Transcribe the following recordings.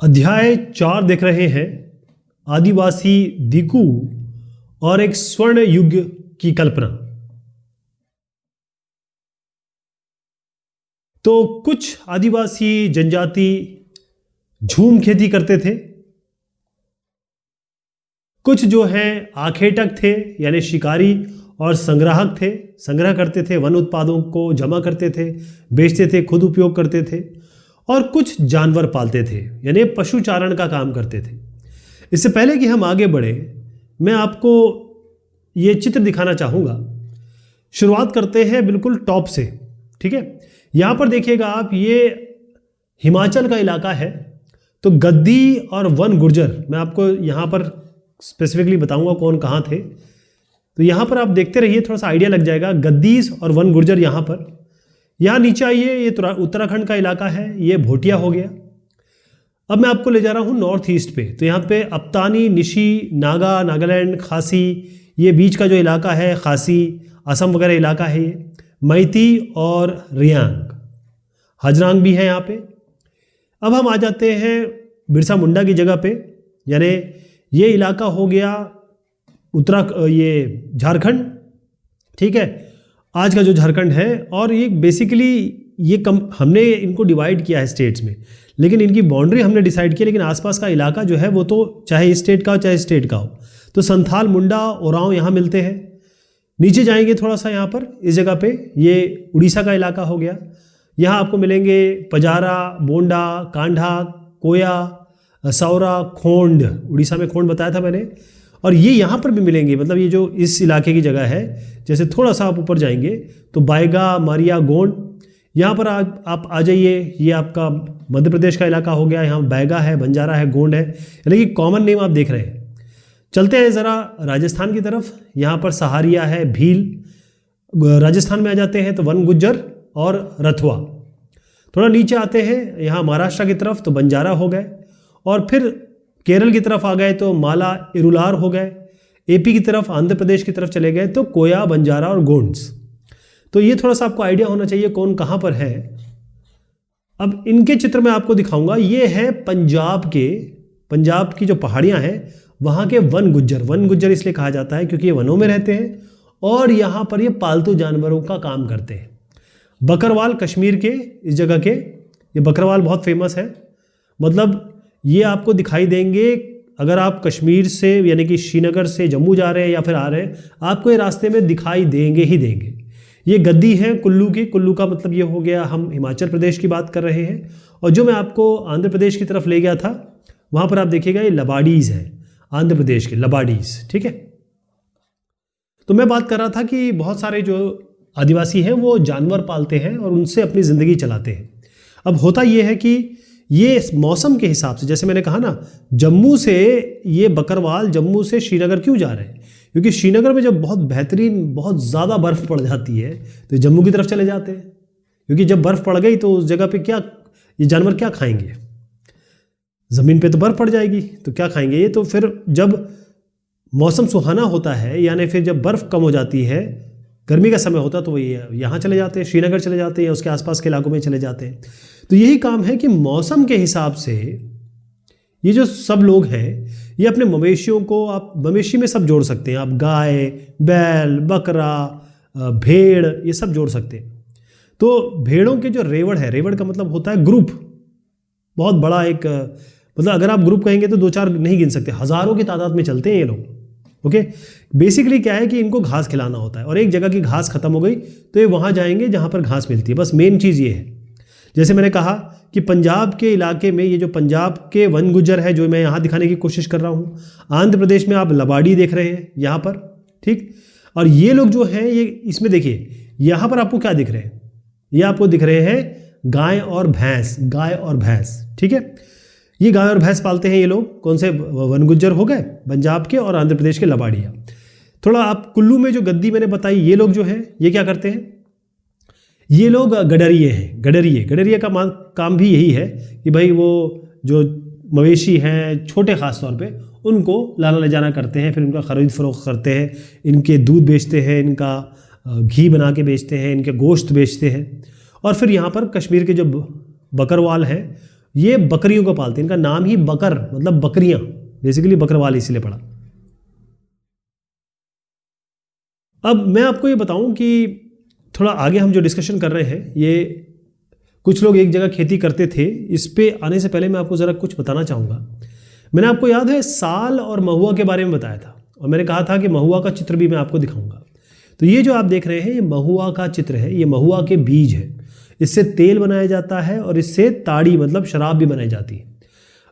अध्याय 4 देख रहे हैं, आदिवासी दिकू और एक स्वर्ण युग की कल्पना। तो कुछ आदिवासी जनजाति झूम खेती करते थे, कुछ जो हैं आखेटक थे यानी शिकारी और संग्राहक थे, संग्रह करते थे, वन उत्पादों को जमा करते थे, बेचते थे, खुद उपयोग करते थे, और कुछ जानवर पालते थे यानी पशु चारण का काम करते थे। इससे पहले कि हम आगे बढ़े, मैं आपको ये चित्र दिखाना चाहूँगा। शुरुआत करते हैं बिल्कुल टॉप से, ठीक है। यहाँ पर देखिएगा आप, ये हिमाचल का इलाका है। तो गद्दी और वन गुर्जर, मैं आपको यहाँ पर स्पेसिफिकली बताऊँगा कौन कहाँ थे। तो यहाँ पर आप देखते रहिए, थोड़ा सा आइडिया लग जाएगा। गद्दीस और वन गुर्जर यहाँ पर। यहाँ नीचे आइए, ये उत्तराखंड का इलाका है, ये भोटिया हो गया। अब मैं आपको ले जा रहा हूँ नॉर्थ ईस्ट पे। तो यहाँ पे अप्तानी, निशी, नागा, नागालैंड, खासी, ये बीच का जो इलाका है, खासी, असम वगैरह इलाका है ये। मैती और रियांग, हजरांग भी है यहाँ पे। अब हम आ जाते हैं बिरसा मुंडा की जगह पे, यानी ये इलाका हो गया ये झारखंड, ठीक है, आज का जो झारखंड है। और ये बेसिकली ये हमने इनको डिवाइड किया है स्टेट्स में, लेकिन इनकी बाउंड्री हमने डिसाइड की, लेकिन आसपास का इलाका जो है वो तो चाहे इस स्टेट का हो चाहे स्टेट का हो। तो संथाल, मुंडा, ओरांव यहाँ मिलते हैं। नीचे जाएंगे थोड़ा सा, यहाँ पर इस जगह पे ये उड़ीसा का इलाका हो गया। यहाँ आपको मिलेंगे पजारा, बोंडा, कांढा, कोया, सौरा, खोंड, उड़ीसा में खोंड बताया था मैंने। और ये यहाँ पर भी मिलेंगे, मतलब ये जो इस इलाके की जगह है, जैसे थोड़ा सा आप ऊपर जाएंगे तो बायगा, मारिया, गोंड, यहाँ पर आप आ जाइए। ये आपका मध्य प्रदेश का इलाका हो गया। यहाँ बैगा है, बंजारा है, गोंड है, यानी कि कॉमन नेम आप देख रहे हैं। चलते हैं ज़रा राजस्थान की तरफ। यहाँ पर सहारिया है, भील। राजस्थान में आ जाते हैं तो वन गुज्जर और रथुआ। थोड़ा नीचे आते हैं यहाँ महाराष्ट्र की तरफ तो बंजारा हो गए, और फिर केरल की तरफ आ गए तो माला, इरुलार हो गए। एपी की तरफ, आंध्र प्रदेश की तरफ चले गए तो कोया, बंजारा और गोंड्स। तो ये थोड़ा सा आपको आइडिया होना चाहिए कौन कहाँ पर है। अब इनके चित्र में आपको दिखाऊंगा। ये है पंजाब की जो पहाड़ियाँ हैं वहाँ के वन गुज्जर। वन गुज्जर इसलिए कहा जाता है क्योंकि ये वनों में रहते हैं और यहाँ पर ये पालतू जानवरों का काम करते हैं। बकरवाल कश्मीर के इस जगह के, ये बकरवाल बहुत फेमस है। मतलब ये आपको दिखाई देंगे अगर आप कश्मीर से यानी कि श्रीनगर से जम्मू जा रहे हैं या फिर आ रहे हैं, आपको ये रास्ते में दिखाई देंगे ही देंगे। ये गद्दी है कुल्लू की। कुल्लू का मतलब ये हो गया, हम हिमाचल प्रदेश की बात कर रहे हैं। और जो मैं आपको आंध्र प्रदेश की तरफ ले गया था, वहाँ पर आप देखिएगा ये लबाडीज़ हैं, आंध्र प्रदेश के लबाडीज़, ठीक है। तो मैं बात कर रहा था कि बहुत सारे जो आदिवासी हैं वो जानवर पालते हैं और उनसे अपनी ज़िंदगी चलाते हैं। अब होता ये है कि ये मौसम के हिसाब से, जैसे मैंने कहा ना, जम्मू से ये बकरवाल जम्मू से श्रीनगर क्यों जा रहे हैं, क्योंकि श्रीनगर में जब बहुत बेहतरीन, बहुत ज़्यादा बर्फ़ पड़ जाती है तो जम्मू की तरफ चले जाते हैं। क्योंकि जब बर्फ़ पड़ गई तो उस जगह पे क्या, ये जानवर क्या खाएंगे, ज़मीन पे तो बर्फ़ पड़ जाएगी तो क्या खाएंगे ये। तो फिर जब मौसम सुहाना होता है, यानी फिर जब बर्फ़ कम हो जाती है, गर्मी का समय होता है, तो वो यहाँ चले जाते हैं, श्रीनगर चले जाते हैं या उसके आसपास के इलाकों में चले जाते हैं। तो यही काम है कि मौसम के हिसाब से ये जो सब लोग हैं, ये अपने मवेशियों को, आप मवेशी में सब जोड़ सकते हैं, आप गाय, बैल, बकरा, भेड़, ये सब जोड़ सकते हैं। तो भेड़ों के जो रेवड़ है, रेवड़ का मतलब होता है ग्रुप, बहुत बड़ा एक, मतलब अगर आप ग्रुप कहेंगे तो 2-4 नहीं गिन सकते, हज़ारों की तादाद में चलते हैं ये लोग। ओके, बेसिकली क्या है कि इनको घास खिलाना होता है, और एक जगह की घास खत्म हो गई तो ये वहाँ जाएंगे जहाँ पर घास मिलती है। बस मेन चीज़ ये है। जैसे मैंने कहा कि पंजाब के इलाके में ये जो पंजाब के वन गुज्जर है, जो मैं यहाँ दिखाने की कोशिश कर रहा हूँ। आंध्र प्रदेश में आप लबाडी देख रहे हैं यहाँ पर, ठीक। और ये लोग जो हैं, ये इसमें देखिए यहाँ पर आपको क्या दिख रहे हैं, ये आपको दिख रहे हैं गाय और भैंस, गाय और भैंस, ठीक है। ये गाय और भैंस पालते हैं ये लोग। कौन से वन गुज्जर हो गए, पंजाब के और आंध्र प्रदेश के लबाड़िया। थोड़ा आप कुल्लू में जो गद्दी मैंने बताई, ये लोग जो हैं ये क्या करते हैं, ये लोग गडरिए हैं। गडरिए का काम भी यही है कि भाई वो जो मवेशी हैं छोटे ख़ास तौर पे, उनको लाना ले जाना करते हैं, फिर उनका ख़रीद फ़रोख्त करते हैं, इनके दूध बेचते हैं, इनका घी बना के बेचते हैं, इनके गोश्त बेचते हैं। और फिर यहाँ पर कश्मीर के जो बकरवाल हैं ये बकरियों को पालते हैं, इनका नाम ही बकर मतलब बकरियां, बेसिकली बकरवाल इसलिए पड़ा। अब मैं आपको ये बताऊं कि थोड़ा आगे हम जो डिस्कशन कर रहे हैं, ये कुछ लोग एक जगह खेती करते थे, इस पे आने से पहले मैं आपको ज़रा कुछ बताना चाहूँगा। मैंने आपको याद है साल और महुआ के बारे में बताया था, और मैंने कहा था कि महुआ का चित्र भी मैं आपको दिखाऊंगा। तो ये जो आप देख रहे हैं ये महुआ का चित्र है, ये महुआ के बीज है, इससे तेल बनाया जाता है और इससे ताड़ी मतलब शराब भी बनाई जाती है।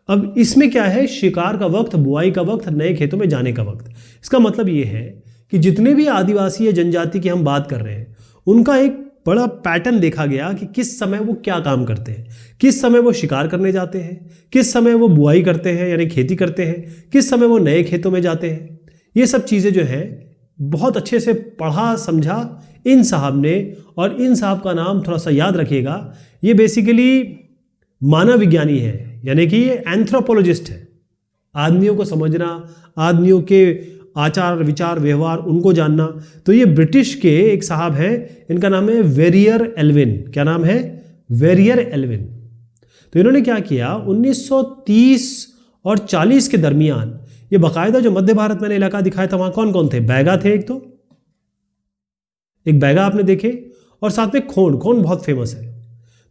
अब इसमें क्या है, शिकार का वक्त, बुआई का वक्त, नए खेतों में जाने का वक्त। इसका मतलब ये है कि जितने भी आदिवासी या जनजाति की हम बात कर रहे हैं, उनका एक बड़ा पैटर्न देखा गया कि किस समय वो क्या काम करते हैं, किस समय वो शिकार करने जाते हैं, किस समय वो बुआई करते हैं यानी खेती करते हैं, किस समय वो नए खेतों में जाते हैं। ये सब चीज़ें जो हैं बहुत अच्छे से पढ़ा समझा इन साहब ने, और इन साहब का नाम थोड़ा सा याद रखिएगा, ये बेसिकली मानव विज्ञानी है, यानी कि ये एंथ्रोपोलॉजिस्ट है। आदमियों को समझना, आदमियों के आचार विचार व्यवहार उनको जानना। तो ये ब्रिटिश के एक साहब हैं, इनका नाम है वेरियर एल्विन। क्या नाम है? Verrier Elwin. तो इन्होंने क्या किया, 1930 और 40 के दरमियान ये बाकायदा जो मध्य भारत मैंने इलाका दिखाया था, वहां कौन कौन थे? बैगा थे, एक बैगा आपने देखे, और साथ में खोंड बहुत फेमस है।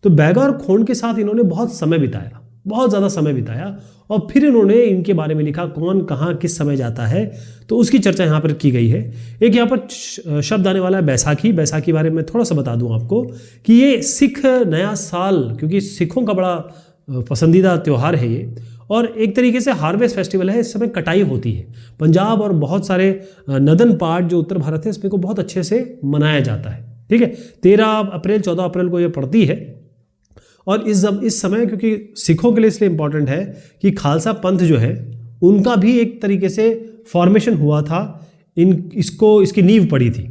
तो बैगा और खोंड के साथ इन्होंने बहुत समय बिताया, बहुत ज़्यादा समय बिताया, और फिर इन्होंने इनके बारे में लिखा कौन कहाँ किस समय जाता है। तो उसकी चर्चा यहाँ पर की गई है। एक यहाँ पर शब्द आने वाला है बैसाखी। बैसाखी बारे में थोड़ा सा बता दूँ आपको कि ये सिख नया साल, क्योंकि सिखों का बड़ा पसंदीदा त्यौहार है ये, और एक तरीके से हार्वेस्ट फेस्टिवल है। इस समय कटाई होती है। पंजाब और बहुत सारे नदन पार्ट जो उत्तर भारत है, इसमें को बहुत अच्छे से मनाया जाता है। ठीक है, 13 अप्रैल 14 अप्रैल को ये पड़ती है। और इस समय क्योंकि सिखों के लिए इसलिए इम्पॉर्टेंट है कि खालसा पंथ जो है उनका भी एक तरीके से फॉर्मेशन हुआ था, इसकी नींव पड़ी थी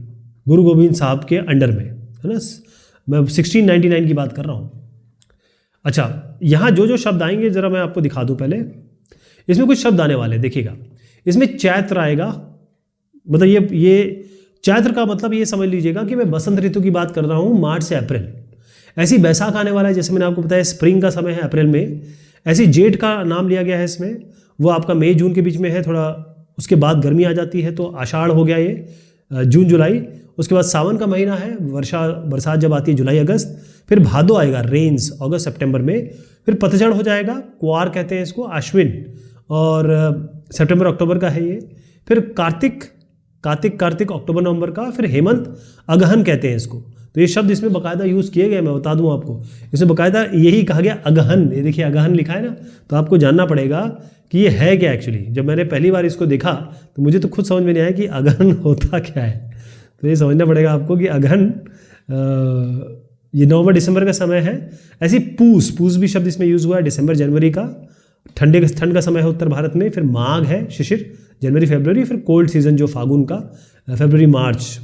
गुरु गोविंद साहब के अंडर में, है ना। मैं 1699 की बात कर रहा हूँ। अच्छा, यहाँ जो शब्द आएंगे ज़रा मैं आपको दिखा दूँ। पहले इसमें कुछ शब्द आने वाले, देखिएगा। इसमें चैत्र आएगा, मतलब ये चैत्र का मतलब ये समझ लीजिएगा कि मैं बसंत ऋतु की बात कर रहा हूँ, मार्च से अप्रैल। ऐसी बैसाख आने वाला है, जैसे मैंने आपको बताया स्प्रिंग का समय है अप्रैल में। ऐसी जेठ का नाम लिया गया है इसमें, वो आपका मई जून के बीच में है थोड़ा, उसके बाद गर्मी आ जाती है तो आषाढ़ हो गया ये, जून जुलाई। उसके बाद सावन का महीना है, बरसात जब आती है जुलाई अगस्त। फिर भादो आएगा, रेन्स अगस्त सितंबर में। फिर पतझड़ हो जाएगा, कुआर कहते हैं इसको, अश्विन, और सितंबर अक्टूबर का है ये। फिर कार्तिक अक्टूबर नवंबर का। फिर हेमंत, अगहन कहते हैं इसको। तो ये शब्द इसमें बाकायदा यूज़ किए गए, मैं बता दूं आपको। इसमें बाकायदा यही कहा गया अगहन। ये देखिए अगहन लिखा है ना, तो आपको जानना पड़ेगा कि ये है क्या एक्चुअली। जब मैंने पहली बार इसको देखा तो मुझे तो खुद समझ में नहीं आया कि अगहन होता क्या है। तो ये समझना पड़ेगा आपको कि अगहन ये नवंबर दिसंबर का समय है। ऐसी पूस भी शब्द इसमें यूज़ हुआ है, दिसंबर जनवरी का ठंड का समय है उत्तर भारत में। फिर माघ है, शिशिर, जनवरी फरवरी। फिर कोल्ड सीजन जो फागुन का, फरवरी मार्च।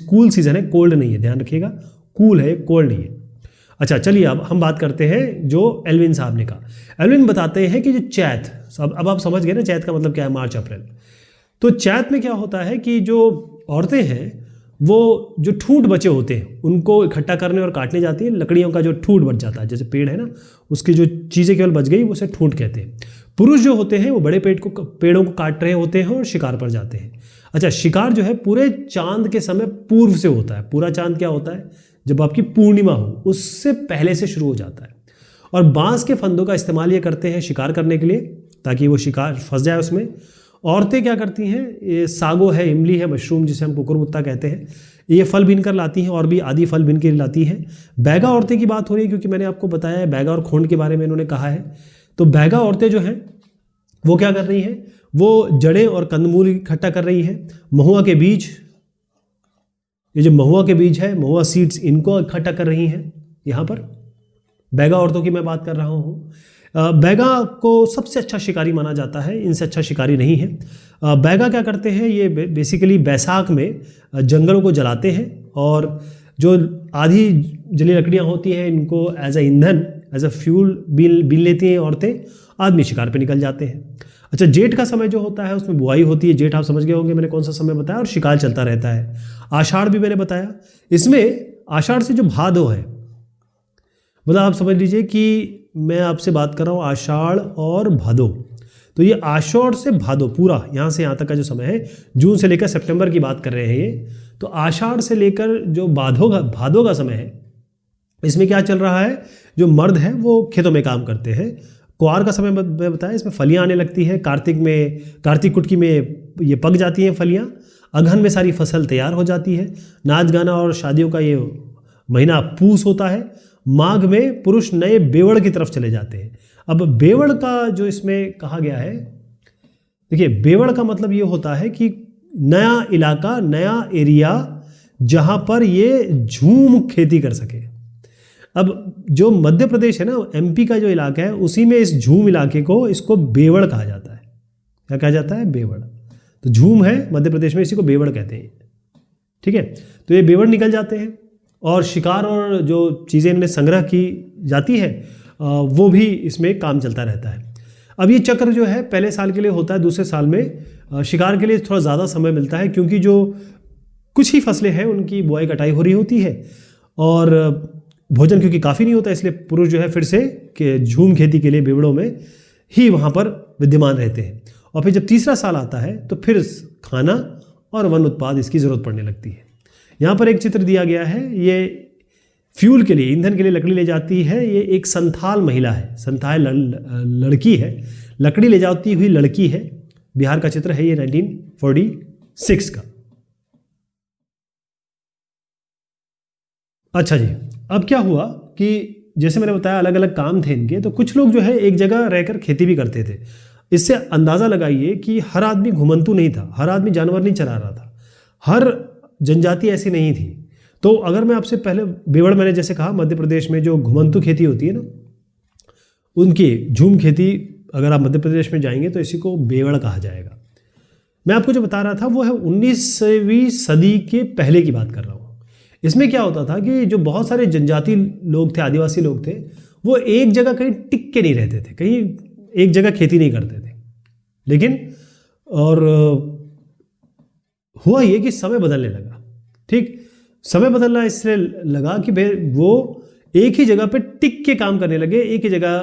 कूल सीजन है, कोल्ड नहीं है, ध्यान रखिएगा, कूल है, कोल्ड नहीं है। अच्छा चलिए, अब हम बात करते हैं जो एल्विन साहब ने कहा। एल्विन बताते हैं कि जो चैत, अब आप समझ गए ना चैत का मतलब क्या है, मार्च अप्रैल। तो चैत में क्या होता है कि जो औरतें हैं वो जो ठूंठ बचे होते हैं उनको इकट्ठा करने और काटने जाती हैं। लकड़ियों का जो ठूंठ बच जाता है, जैसे पेड़ है ना, उसकी जो चीज़ें केवल बच गई वो उसे ठूंठ कहते हैं। पुरुष जो होते हैं वो बड़े पेड़ों को काट रहे होते हैं और शिकार पर जाते हैं। अच्छा, शिकार जो है पूरे चांद के समय पूर्व से होता है। पूरा चांद क्या होता है, जब आपकी पूर्णिमा हो उससे पहले से शुरू हो जाता है। और बांस के फंदों का इस्तेमाल ये करते हैं शिकार करने के लिए, ताकि वो शिकार फंस जाए उसमें। औरतें क्या करती हैं, ये सागो है, इमली है, मशरूम जिसे हम कुकुरमुत्ता कहते हैं, ये फल बीन कर लाती हैं, और भी आदि फल बीन के लाती हैं। बैगा औरतें की बात हो रही है क्योंकि मैंने आपको बताया है बैगा और खोंड के बारे में इन्होंने कहा है। तो बैगा औरतें जो हैं वो क्या कर रही हैं, वो जड़ें और कंदमूल इकट्ठा कर रही हैं। महुआ के बीज, ये जो महुआ के बीज है, महुआ सीड्स, इनको इकट्ठा कर रही हैं। यहाँ पर बैगा औरतों की मैं बात कर रहा हूँ। बैगा को सबसे अच्छा शिकारी माना जाता है, इनसे अच्छा शिकारी नहीं है। बैगा क्या करते हैं, ये बेसिकली बैसाख में जंगलों को जलाते हैं, और जो आधी जली लकड़ियाँ होती हैं इनको एज अ ईंधन, एज अ फ्यूल बीन लेती हैं औरतें। आदमी शिकार पे निकल जाते हैं। अच्छा, जेठ का समय जो होता है उसमें बुआई होती है। जेठ आप समझ गए होंगे मैंने कौन सा समय बताया, और शिकार चलता रहता है। आषाढ़ भी मैंने बताया। इसमें आषाढ़ से जो भादो है, मतलब आप समझ लीजिए कि मैं आपसे बात कर रहा हूँ आषाढ़ और भादो, तो ये आषाढ़ से भादो पूरा यहाँ से यहाँ तक का जो समय है, जून से लेकर सितंबर की बात कर रहे हैं ये, तो आषाढ़ से लेकर जो भादो का समय है, इसमें क्या चल रहा है, जो मर्द है वो खेतों में काम करते हैं। कुआर का समय मैं बताया, इसमें फलियां आने लगती है, कार्तिक कुटकी में ये पक जाती हैं फलियां, अगहन में सारी फसल तैयार हो जाती है, नाच गाना और शादियों का ये महीना पूस होता है, माघ में पुरुष नए बेवड़ की तरफ चले जाते हैं। अब बेवड़ का जो इसमें कहा गया है, देखिए बेवड़ का मतलब ये होता है कि नया इलाका, नया एरिया जहां पर ये झूम खेती कर सके। अब जो मध्य प्रदेश है ना, एमपी का जो इलाका है, उसी में इस झूम इलाके को, इसको बेवड़ कहा जाता है। क्या कहा जाता है? बेवड़। तो झूम है मध्य प्रदेश में, इसी को बेवड़ कहते हैं। ठीक है, तो ये बेवड़ निकल जाते हैं और शिकार और जो चीज़ें इनमें संग्रह की जाती है वो भी इसमें काम चलता रहता है। अब ये चक्र जो है पहले साल के लिए होता है, दूसरे साल में शिकार के लिए थोड़ा ज़्यादा समय मिलता है, क्योंकि जो कुछ ही फसलें हैं उनकी बुआई कटाई हो रही होती है और भोजन क्योंकि काफ़ी नहीं होता, इसलिए पुरुष जो है फिर से झूम खेती के लिए बेवड़ों में ही वहाँ पर विद्यमान रहते हैं। और फिर जब तीसरा साल आता है तो फिर खाना और वन उत्पाद इसकी ज़रूरत पड़ने लगती है। यहाँ पर एक चित्र दिया गया है, ये फ्यूल के लिए, ईंधन के लिए लकड़ी ले जाती है। ये एक संथाल महिला है, संथाल लड़की है, लकड़ी ले जाती हुई लड़की है। बिहार का चित्र है ये 1946 का। अच्छा जी, अब क्या हुआ कि जैसे मैंने बताया अलग अलग काम थे इनके, तो कुछ लोग जो है एक जगह रहकर खेती भी करते थे। इससे अंदाज़ा लगाइए कि हर आदमी घुमंतू नहीं था, हर आदमी जानवर नहीं चरा रहा था, हर जनजाति ऐसी नहीं थी। तो अगर मैं आपसे पहले बेवड़, मैंने जैसे कहा मध्य प्रदेश में जो घुमंतू खेती होती है ना, उनकी झूम खेती अगर आप मध्य प्रदेश में जाएंगे तो इसी को बेवड़ कहा जाएगा। मैं आपको जो बता रहा था वो है 19वीं सदी के पहले की बात कर रहा हूँ। इसमें क्या होता था कि जो बहुत saरे जनजाति लोग थे, आदिवासी लोग थे, वो एक जगह कहीं टिक के नहीं रहते थे, कहीं एक जगह खेती नहीं करते थे। लेकिन और हुआ ये कि समय बदलने लगा। ठीक, समय बदलना इसलिए लगा कि भाई वो एक ही जगह पे टिक के काम करने लगे, एक ही जगह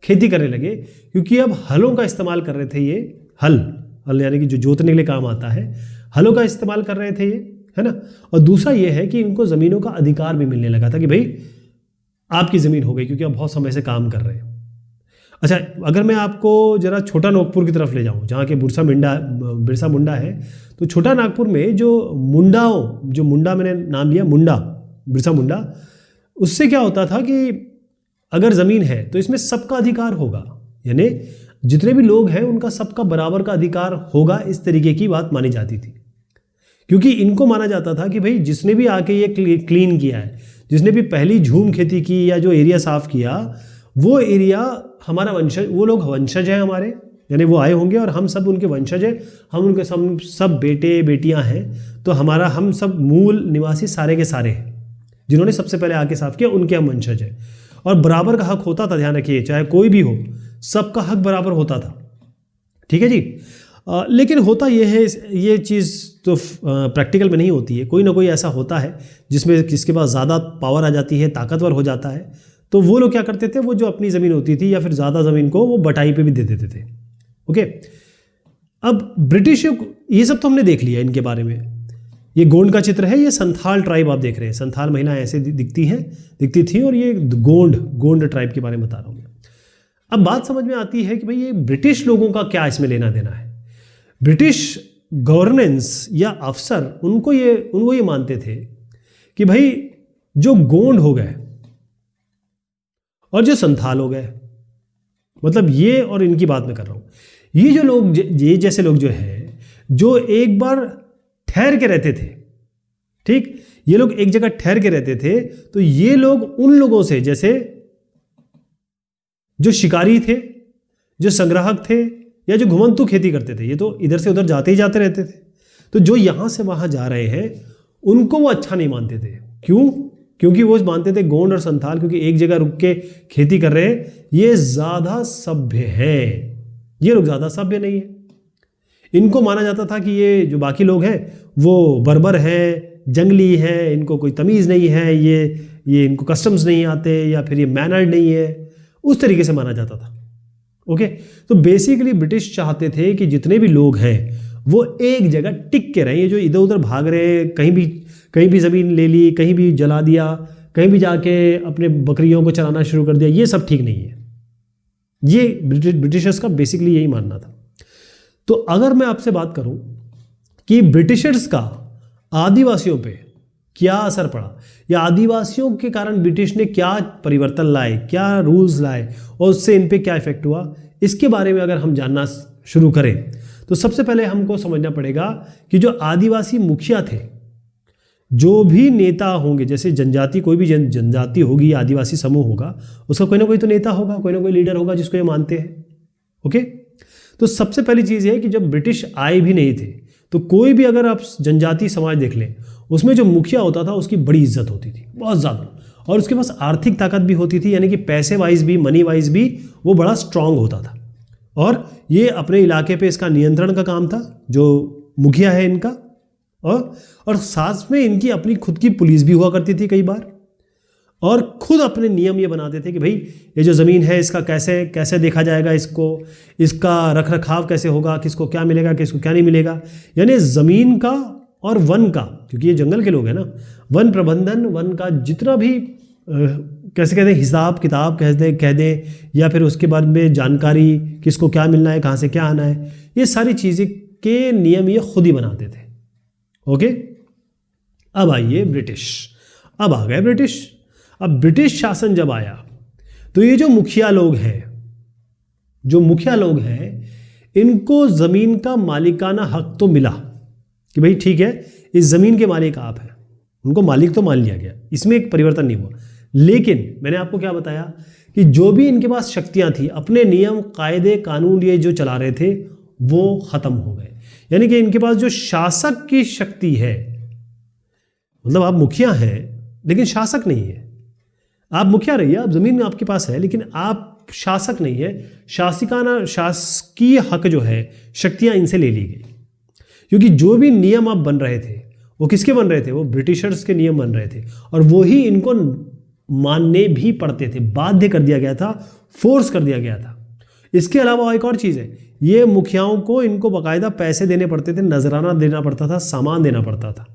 खेती करने लगे, क्योंकि अब हलों का इस्तेमाल कर रहे थे। ये हल यानी कि जो जोतने के लिए काम आता है, हलों का इस्तेमाल कर रहे थे ये, है ना। और दूसरा ये है कि इनको ज़मीनों का अधिकार भी मिलने लगा था कि भाई आपकी ज़मीन हो गई, क्योंकि आप बहुत समय से काम कर रहे हैं। अच्छा, अगर मैं आपको जरा छोटा नागपुर की तरफ ले जाऊं, जहाँ के बिरसा मुंडा है, तो छोटा नागपुर में जो मुंडा मैंने नाम लिया, बिरसा मुंडा, उससे क्या होता था कि अगर ज़मीन है तो इसमें सबका अधिकार होगा, यानी जितने भी लोग हैं उनका सबका बराबर का अधिकार होगा, इस तरीके की बात मानी जाती थी। क्योंकि इनको माना जाता था कि भाई जिसने भी आके ये क्लीन किया है, जिसने भी पहली झूम खेती की या जो एरिया साफ किया, वो एरिया हमारा वंशज, वो लोग वंशज हैं हमारे, यानी वो आए होंगे और हम सब उनके वंशज हैं, हम उनके सब बेटे बेटियां हैं। तो हम सब मूल निवासी सारे के सारे हैं, जिन्होंने सबसे पहले आके साफ किया उनके हम वंशज हैं। और बराबर का हक होता था, ध्यान रखिए, चाहे कोई भी हो, सबका हक बराबर होता था। ठीक है जी। लेकिन होता यह है, ये चीज़ तो प्रैक्टिकल में नहीं होती है, कोई ना कोई ऐसा होता है जिसमें किसके पास ज़्यादा पावर आ जाती है, ताकतवर हो जाता है। तो वो लोग क्या करते थे, वो जो अपनी ज़मीन होती थी या फिर ज़्यादा ज़मीन को वो बटाई पे भी दे देते थे। ओके, अब ब्रिटिश, ये सब तो हमने देख लिया इनके बारे में। ये गोंड का चित्र है, ये संथाल ट्राइब आप देख रहे हैं, संथाल महिलाएं ऐसे दिखती थी, और ये गोंड ट्राइब के बारे में बता रहा हूँ मैं। अब बात समझ में आती है कि भाई ये ब्रिटिश लोगों का क्या इसमें लेना देना है। ब्रिटिश गवर्नेंस या अफसर उनको ये मानते थे कि भाई जो गोंड हो गए और जो संथाल हो गए, मतलब ये, और इनकी बात मैं कर रहा हूं, ये जो लोग, ये जैसे लोग जो है, जो एक बार ठहर के रहते थे, ठीक, ये लोग एक जगह ठहर के रहते थे, तो ये लोग उन लोगों से, जैसे जो शिकारी थे, जो संग्राहक थे, या जो घुमंतू खेती करते थे, ये तो इधर से उधर जाते ही जाते रहते थे। तो जो यहां से वहां जा रहे हैं उनको वो अच्छा नहीं मानते थे। क्यों? क्योंकि वो मानते थे गोंड और संथाल, क्योंकि एक जगह रुक के खेती कर रहे हैं, ये ज्यादा सभ्य हैं, ये लोग ज्यादा सभ्य नहीं है। इनको माना जाता था कि ये जो बाकी लोग हैं वो बर्बर हैं, जंगली हैं, इनको कोई तमीज़ नहीं है, ये इनको कस्टम्स नहीं आते या फिर ये मैनर्ड नहीं है, उस तरीके से माना जाता था। ओके, तो बेसिकली ब्रिटिश चाहते थे कि जितने भी लोग हैं वो एक जगह टिक के रहें। ये जो इधर उधर भाग रहे हैं, कहीं भी ज़मीन ले ली, कहीं भी जला दिया, कहीं भी जाके अपने बकरियों को चलाना शुरू कर दिया, ये सब ठीक नहीं है। ये ब्रिटिशर्स का बेसिकली यही मानना था। तो अगर मैं आपसे बात करूं कि ब्रिटिशर्स का आदिवासियों पे क्या असर पड़ा या आदिवासियों के कारण ब्रिटिश ने क्या परिवर्तन लाए, क्या रूल्स लाए और उससे इन पे क्या इफेक्ट हुआ, इसके बारे में अगर हम जानना शुरू करें तो सबसे पहले हमको समझना पड़ेगा कि जो आदिवासी मुखिया थे, जो भी नेता होंगे, जैसे जनजाति, कोई भी जनजाति होगी, आदिवासी समूह होगा, उसका कोई ना कोई तो नेता होगा, कोई ना कोई लीडर होगा जिसको ये मानते हैं। ओके, तो सबसे पहली चीज़ है कि जब ब्रिटिश आए भी नहीं थे तो कोई भी, अगर आप जनजाति समाज देख लें, उसमें जो मुखिया होता था उसकी बड़ी इज्जत होती थी, बहुत ज़्यादा, और उसके पास आर्थिक ताकत भी होती थी, यानी कि पैसे वाइज भी, मनी वाइज भी वो बड़ा स्ट्रांग होता था। और ये अपने इलाके पे इसका नियंत्रण का काम था, जो मुखिया है इनका। और साथ में इनकी अपनी खुद की पुलिस भी हुआ करती थी कई बार, और खुद अपने नियम ये बनाते थे कि भाई ये जो ज़मीन है इसका कैसे कैसे देखा जाएगा, इसका रख रखाव कैसे होगा, किसको क्या मिलेगा, किसको क्या नहीं मिलेगा। यानी ज़मीन का और वन का, क्योंकि ये जंगल के लोग हैं ना, वन प्रबंधन, वन का जितना भी कैसे कहते हैं, हिसाब किताब कह दें या फिर उसके बाद में जानकारी, किसको क्या मिलना है, कहाँ से क्या आना है, ये सारी चीज़ें के नियम ये खुद ही बनाते थे। ओके, अब आइए ब्रिटिश। अब आ गए ब्रिटिश। अब ब्रिटिश शासन जब आया तो ये जो मुखिया लोग हैं, इनको ज़मीन का मालिकाना हक तो मिला कि भाई ठीक है, इस ज़मीन के मालिक आप हैं, उनको मालिक तो मान लिया गया, इसमें एक परिवर्तन नहीं हुआ। लेकिन मैंने आपको क्या बताया कि जो भी इनके पास शक्तियां थी, अपने नियम कायदे कानून ये जो चला रहे थे वो ख़त्म हो गए। यानी कि इनके पास जो शासक की शक्ति है, मतलब आप मुखिया हैं लेकिन शासक नहीं है। आप मुखिया रहिए, आप ज़मीन में आपके पास है, लेकिन आप शासक नहीं है। शासकीय हक जो है, शक्तियां इनसे ले ली गई, क्योंकि जो भी नियम आप बन रहे थे वो किसके बन रहे थे, वो ब्रिटिशर्स के नियम बन रहे थे, और वो ही इनको मानने भी पड़ते थे, बाध्य कर दिया गया था, फोर्स कर दिया गया था। इसके अलावा एक और चीज़ है, ये मुखियाओं को इनको बाकायदा पैसे देने पड़ते थे, नजराना देना पड़ता था, सामान देना पड़ता था।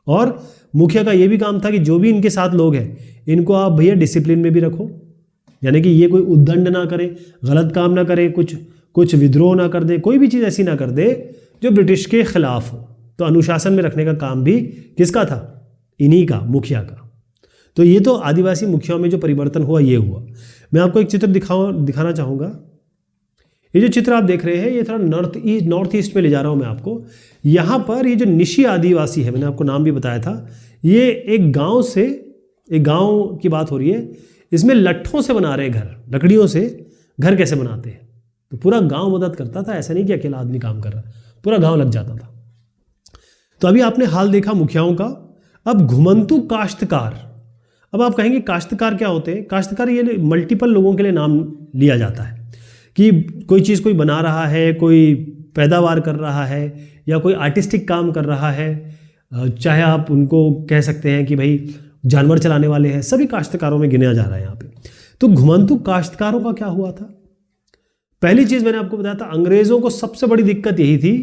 और मुखिया का ये भी काम था कि जो भी इनके साथ लोग हैं, इनको आप भैया डिसिप्लिन में भी रखो, यानी कि ये कोई उद्दंड ना करे, गलत काम ना करे, कुछ विद्रोह ना कर दे, कोई भी चीज़ ऐसी ना कर दे जो ब्रिटिश के खिलाफ हो। तो अनुशासन में रखने का काम भी किसका था, इन्हीं का, मुखिया का। तो ये तो आदिवासी मुखियाओं में जो परिवर्तन हुआ ये हुआ। मैं आपको एक चित्र दिखाना चाहूँगा। ये जो चित्र आप देख रहे हैं, ये थोड़ा नॉर्थ ईस्ट में ले जा रहा हूँ मैं आपको। यहाँ पर ये जो निशी आदिवासी है, मैंने आपको नाम भी बताया था, ये एक गांव की बात हो रही है। इसमें लट्ठों से बना रहे घर, लकड़ियों से घर कैसे बनाते हैं। तो पूरा गांव मदद करता था, ऐसा नहीं कि अकेला आदमी काम कर रहा, पूरा गांव लग जाता था। तो अभी आपने हाल देखा मुखियाओं का। अब घुमंतु काश्तकार। अब आप कहेंगे काश्तकार क्या होते हैं। काश्तकार ये मल्टीपल लोगों के लिए नाम लिया जाता है कि कोई चीज़ कोई बना रहा है, कोई पैदावार कर रहा है, या कोई आर्टिस्टिक काम कर रहा है, चाहे आप उनको कह सकते हैं कि भाई जानवर चलाने वाले हैं, सभी काश्तकारों में गिना जा रहा है यहाँ पे। तो घुमंतु काश्तकारों का क्या हुआ था। पहली चीज़ मैंने आपको बताया था, अंग्रेज़ों को सबसे बड़ी दिक्कत यही थी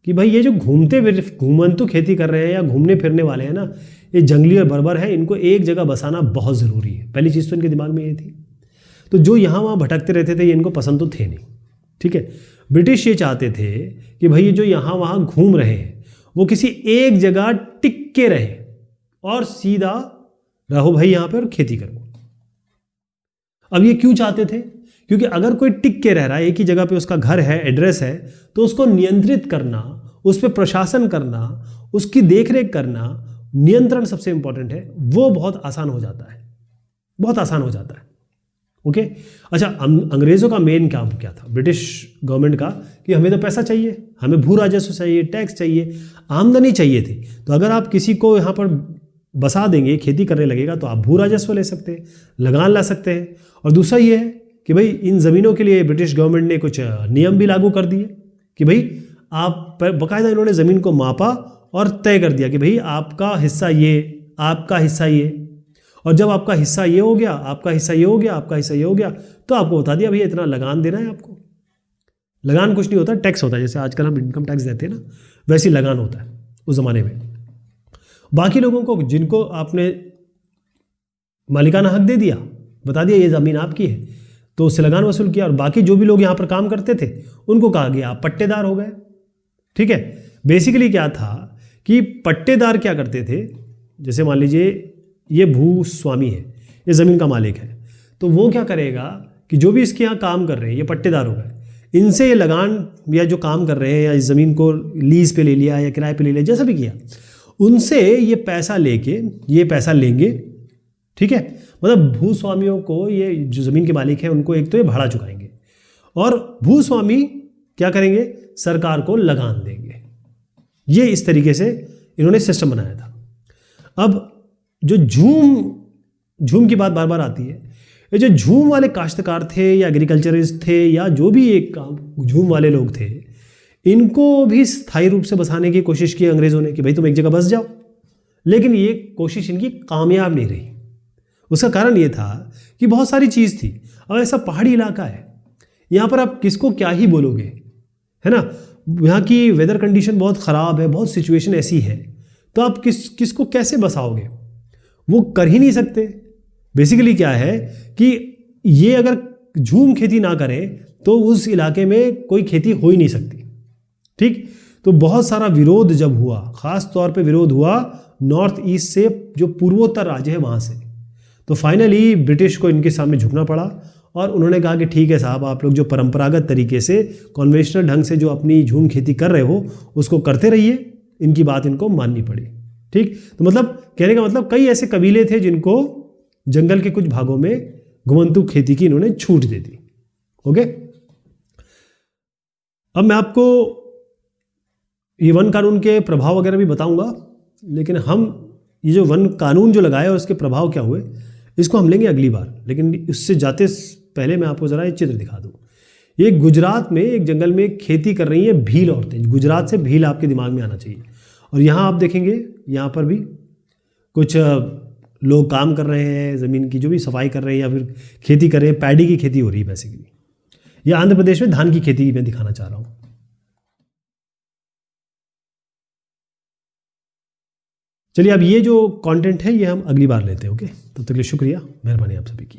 कि भाई ये जो घुमंतु खेती कर रहे हैं या घूमने फिरने वाले हैं ना, ये जंगली और बर्बर है, इनको एक जगह बसाना बहुत ज़रूरी है। पहली चीज़ तो इनके दिमाग में ये थी। तो जो यहाँ वहाँ भटकते रहते थे, ये इनको पसंद तो थे नहीं। ठीक है, ब्रिटिश ये चाहते थे कि भाई जो यहाँ वहाँ घूम रहे हैं वो किसी एक जगह टिक के रहे और सीधा रहो भाई यहाँ पे और खेती करो। अब ये क्यों चाहते थे, क्योंकि अगर कोई टिक के रह रहा है, एक ही जगह पे उसका घर है, एड्रेस है, तो उसको नियंत्रित करना, उस पर प्रशासन करना, उसकी देखरेख करना, नियंत्रण सबसे इंपॉर्टेंट है, वो बहुत आसान हो जाता है, बहुत आसान हो जाता है। ओके, अच्छा, अंग्रेज़ों का मेन काम क्या था, ब्रिटिश गवर्नमेंट का, कि हमें तो पैसा चाहिए, हमें भू राजस्व चाहिए, टैक्स चाहिए, आमदनी चाहिए थी। तो अगर आप किसी को यहाँ पर बसा देंगे, खेती करने लगेगा, तो आप भू राजस्व ले सकते हैं, लगान ला सकते हैं। और दूसरा ये है कि भाई इन ज़मीनों के लिए ब्रिटिश गवर्नमेंट ने कुछ नियम भी लागू कर दिए कि भाई आप, बाकायदा इन्होंने ज़मीन को मापा और तय कर दिया कि भाई आपका हिस्सा ये, आपका हिस्सा ये। और जब आपका हिस्सा ये हो गया, आपका हिस्सा ये हो गया, आपका हिस्सा ये हो गया, तो आपको बता दिया भैया इतना लगान देना है आपको। लगान कुछ नहीं होता, टैक्स होता है, जैसे आजकल हम इनकम टैक्स देते हैं ना, वैसे ही लगान होता है उस ज़माने में। बाकी लोगों को जिनको आपने मालिकाना हक दे दिया, बता दिया ये ज़मीन आपकी है, तो उससे लगान वसूल किया। और बाकी जो भी लोग यहाँ पर काम करते थे उनको कहा गया आप पट्टेदार हो गए। ठीक है, बेसिकली क्या था कि पट्टेदार क्या करते थे, जैसे मान लीजिए ये भूस्वामी है, ये ज़मीन का मालिक है, तो वो क्या करेगा कि जो भी इसके यहाँ काम कर रहे हैं ये पट्टेदार हो गए, इनसे ये लगान या जो काम कर रहे हैं या इस ज़मीन को लीज़ पे ले लिया या किराए पे ले लिया, जैसा भी किया, उनसे ये पैसा लेके ये पैसा लेंगे। ठीक है, मतलब भूस्वामियों को, ये जो ज़मीन के मालिक हैं उनको एक तो ये भाड़ा चुकाएंगे, और भूस्वामी क्या करेंगे, सरकार को लगान देंगे। ये इस तरीके से इन्होंने सिस्टम बनाया था। अब जो झूम की बात बार बार आती है, ये जो झूम वाले काश्तकार थे या एग्रीकल्चरिस्ट थे या जो भी एक झूम वाले लोग थे, इनको भी स्थायी रूप से बसाने की कोशिश की अंग्रेज़ों ने कि भाई तुम एक जगह बस जाओ, लेकिन ये कोशिश इनकी कामयाब नहीं रही। उसका कारण ये था कि बहुत सारी चीज़ थी। अब ऐसा पहाड़ी इलाका है, यहाँ पर आप किसको क्या ही बोलोगे, है ना, यहाँ की वेदर कंडीशन बहुत ख़राब है, बहुत सिचुएशन ऐसी है, तो आप किसको कैसे बसाओगे, वो कर ही नहीं सकते। बेसिकली क्या है कि ये अगर झूम खेती ना करें तो उस इलाके में कोई खेती हो ही नहीं सकती। ठीक, तो बहुत सारा विरोध जब हुआ, ख़ास तौर पे विरोध हुआ नॉर्थ ईस्ट से, जो पूर्वोत्तर राज्य है वहाँ से, तो फाइनली ब्रिटिश को इनके सामने झुकना पड़ा और उन्होंने कहा कि ठीक है साहब, आप लोग जो परंपरागत तरीके से कन्वेंशनल ढंग से जो अपनी झूम खेती कर रहे हो उसको करते रहिए, इनकी बात इनको माननी पड़ी। ठीक, तो मतलब कहने का मतलब कई ऐसे कबीले थे जिनको जंगल के कुछ भागों में घुमंतू खेती की इन्होंने छूट दे दी। ओके, अब मैं आपको ये वन कानून के प्रभाव वगैरह भी बताऊंगा, लेकिन हम ये जो वन कानून जो लगाया उसके प्रभाव क्या हुए इसको हम लेंगे अगली बार। लेकिन उससे जाते पहले मैं आपको ज़रा एक चित्र दिखा दूँ। ये गुजरात में एक जंगल में खेती कर रही है भील औरतें। गुजरात से भील आपके दिमाग में आना चाहिए। और यहाँ आप देखेंगे, यहाँ पर भी कुछ लोग काम कर रहे हैं, ज़मीन की जो भी सफाई कर रहे हैं या फिर खेती कर रहे हैं। पैडी की खेती हो रही है बेसिकली। ये आंध्र प्रदेश में धान की खेती मैं दिखाना चाह रहा हूँ। चलिए, अब ये जो कंटेंट है ये हम अगली बार लेते हैं। ओके, तब तक के लिए शुक्रिया, मेहरबानी आप सभी की।